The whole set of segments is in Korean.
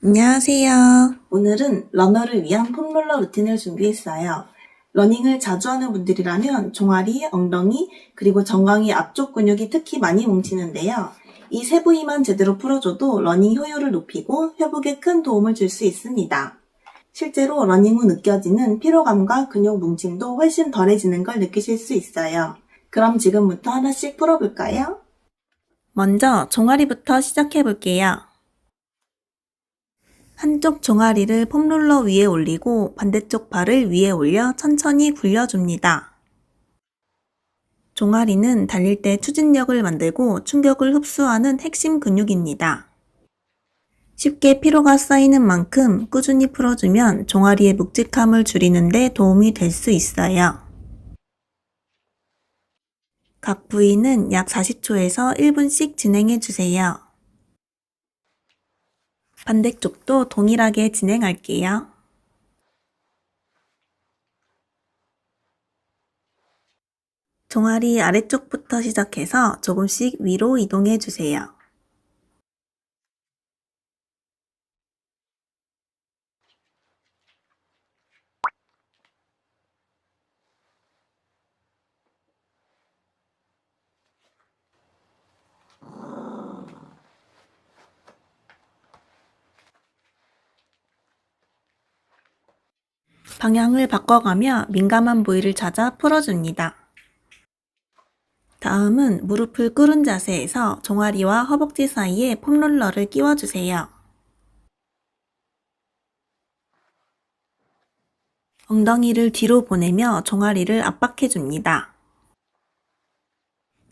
안녕하세요. 오늘은 러너를 위한 폼롤러 루틴을 준비했어요. 러닝을 자주 하는 분들이라면 종아리, 엉덩이, 그리고 정강이 앞쪽 근육이 특히 많이 뭉치는데요. 이 세 부위만 제대로 풀어줘도 러닝 효율을 높이고 회복에 큰 도움을 줄 수 있습니다. 실제로 러닝 후 느껴지는 피로감과 근육 뭉침도 훨씬 덜해지는 걸 느끼실 수 있어요. 그럼 지금부터 하나씩 풀어볼까요? 먼저 종아리부터 시작해 볼게요. 한쪽 종아리를 폼롤러 위에 올리고 반대쪽 발을 위에 올려 천천히 굴려줍니다. 종아리는 달릴 때 추진력을 만들고 충격을 흡수하는 핵심 근육입니다. 쉽게 피로가 쌓이는 만큼 꾸준히 풀어주면 종아리의 묵직함을 줄이는 데 도움이 될 수 있어요. 각 부위는 약 40초에서 1분씩 진행해 주세요. 반대쪽도 동일하게 진행할게요. 종아리 아래쪽부터 시작해서 조금씩 위로 이동해 주세요. 방향을 바꿔가며 민감한 부위를 찾아 풀어줍니다. 다음은 무릎을 꿇은 자세에서 종아리와 허벅지 사이에 폼롤러를 끼워주세요. 엉덩이를 뒤로 보내며 종아리를 압박해줍니다.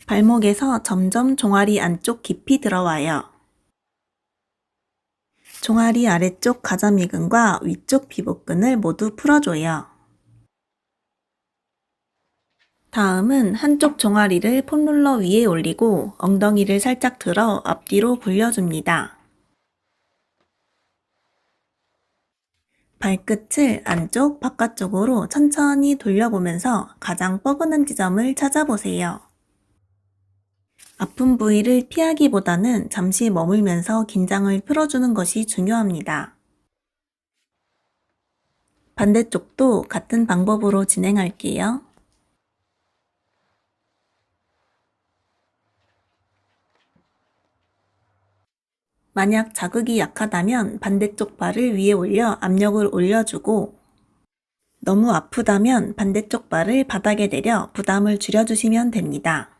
발목에서 점점 종아리 안쪽 깊이 들어와요. 종아리 아래쪽 가자미근과 위쪽 비복근을 모두 풀어줘요. 다음은 한쪽 종아리를 폼롤러 위에 올리고 엉덩이를 살짝 들어 앞뒤로 굴려줍니다. 발끝을 안쪽, 바깥쪽으로 천천히 돌려보면서 가장 뻐근한 지점을 찾아보세요. 아픈 부위를 피하기보다는 잠시 머물면서 긴장을 풀어주는 것이 중요합니다. 반대쪽도 같은 방법으로 진행할게요. 만약 자극이 약하다면 반대쪽 발을 위에 올려 압력을 올려주고 너무 아프다면 반대쪽 발을 바닥에 내려 부담을 줄여주시면 됩니다.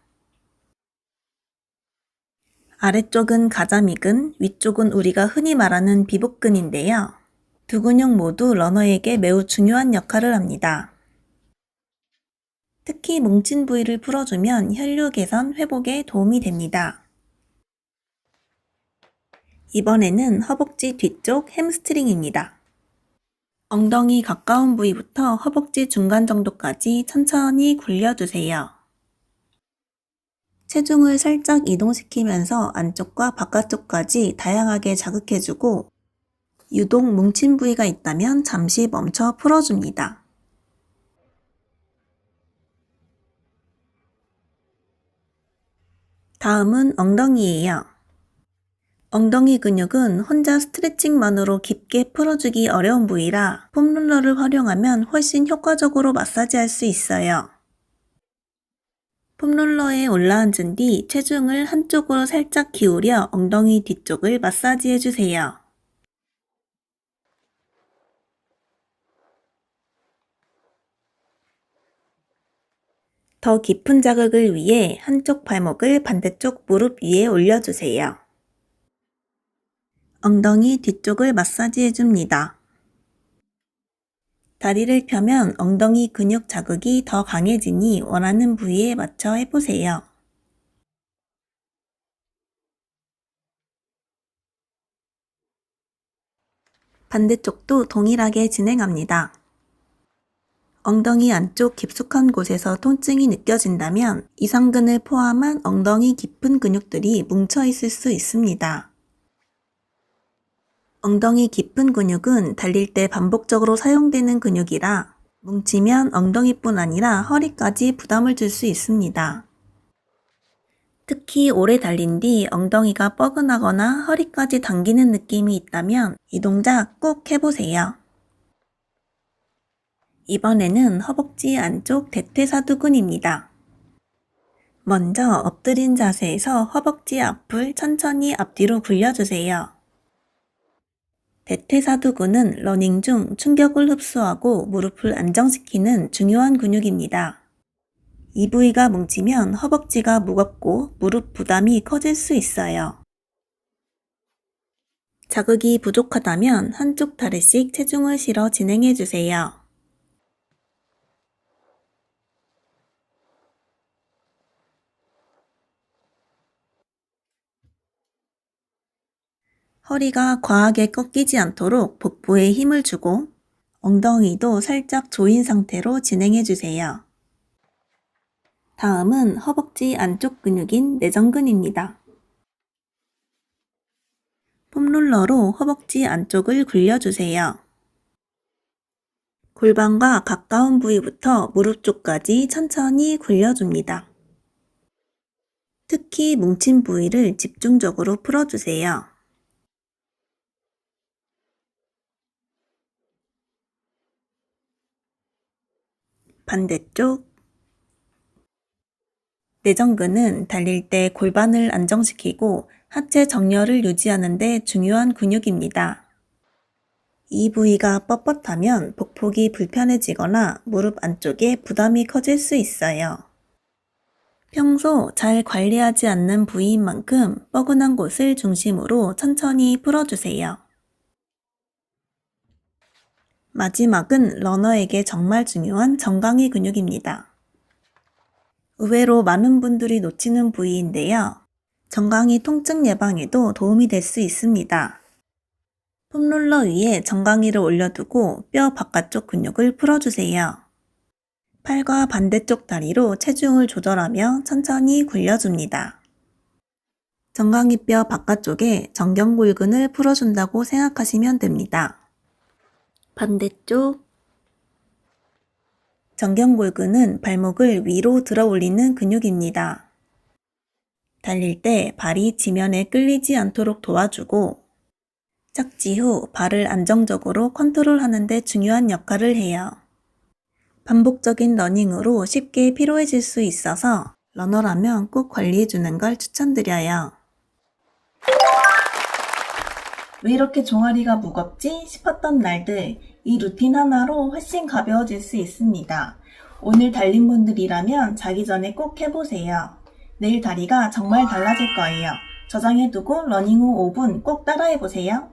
아래쪽은 가자미근, 위쪽은 우리가 흔히 말하는 비복근인데요. 두 근육 모두 러너에게 매우 중요한 역할을 합니다. 특히 뭉친 부위를 풀어주면 혈류 개선, 회복에 도움이 됩니다. 이번에는 허벅지 뒤쪽 햄스트링입니다. 엉덩이 가까운 부위부터 허벅지 중간 정도까지 천천히 굴려주세요. 체중을 살짝 이동시키면서 안쪽과 바깥쪽까지 다양하게 자극해주고 유독 뭉친 부위가 있다면 잠시 멈춰 풀어줍니다. 다음은 엉덩이예요. 엉덩이 근육은 혼자 스트레칭만으로 깊게 풀어주기 어려운 부위라 폼롤러를 활용하면 훨씬 효과적으로 마사지할 수 있어요. 폼롤러에 올라앉은 뒤 체중을 한쪽으로 살짝 기울여 엉덩이 뒤쪽을 마사지해주세요. 더 깊은 자극을 위해 한쪽 발목을 반대쪽 무릎 위에 올려주세요. 엉덩이 뒤쪽을 마사지해줍니다. 다리를 펴면 엉덩이 근육 자극이 더 강해지니 원하는 부위에 맞춰 해보세요. 반대쪽도 동일하게 진행합니다. 엉덩이 안쪽 깊숙한 곳에서 통증이 느껴진다면 이상근을 포함한 엉덩이 깊은 근육들이 뭉쳐 있을 수 있습니다. 엉덩이 깊은 근육은 달릴 때 반복적으로 사용되는 근육이라 뭉치면 엉덩이뿐 아니라 허리까지 부담을 줄 수 있습니다. 특히 오래 달린 뒤 엉덩이가 뻐근하거나 허리까지 당기는 느낌이 있다면 이 동작 꼭 해보세요. 이번에는 허벅지 안쪽 대퇴사두근입니다. 먼저 엎드린 자세에서 허벅지 앞을 천천히 앞뒤로 굴려주세요. 대퇴사두근은 러닝 중 충격을 흡수하고 무릎을 안정시키는 중요한 근육입니다. 이 부위가 뭉치면 허벅지가 무겁고 무릎 부담이 커질 수 있어요. 자극이 부족하다면 한쪽 다리씩 체중을 실어 진행해주세요. 허리가 과하게 꺾이지 않도록 복부에 힘을 주고 엉덩이도 살짝 조인 상태로 진행해주세요. 다음은 허벅지 안쪽 근육인 내전근입니다. 폼롤러로 허벅지 안쪽을 굴려주세요. 골반과 가까운 부위부터 무릎 쪽까지 천천히 굴려줍니다. 특히 뭉친 부위를 집중적으로 풀어주세요. 반대쪽. 내전근은 달릴 때 골반을 안정시키고 하체 정렬을 유지하는 데 중요한 근육입니다. 이 부위가 뻣뻣하면 복폭이 불편해지거나 무릎 안쪽에 부담이 커질 수 있어요. 평소 잘 관리하지 않는 부위인 만큼 뻐근한 곳을 중심으로 천천히 풀어주세요. 마지막은 러너에게 정말 중요한 정강이 근육입니다. 의외로 많은 분들이 놓치는 부위인데요. 정강이 통증 예방에도 도움이 될 수 있습니다. 폼롤러 위에 정강이를 올려두고 뼈 바깥쪽 근육을 풀어주세요. 팔과 반대쪽 다리로 체중을 조절하며 천천히 굴려줍니다. 정강이 뼈 바깥쪽에 정경골근을 풀어준다고 생각하시면 됩니다. 반대쪽. 정경골근은 발목을 위로 들어 올리는 근육입니다. 달릴 때 발이 지면에 끌리지 않도록 도와주고 착지 후 발을 안정적으로 컨트롤하는 데 중요한 역할을 해요. 반복적인 러닝으로 쉽게 피로해질 수 있어서 러너라면 꼭 관리해주는 걸 추천드려요. 왜 이렇게 종아리가 무겁지 싶었던 날들, 이 루틴 하나로 훨씬 가벼워질 수 있습니다. 오늘 달린 분들이라면 자기 전에 꼭 해보세요. 내일 다리가 정말 달라질 거예요. 저장해두고 러닝 후 5분 꼭 따라해보세요.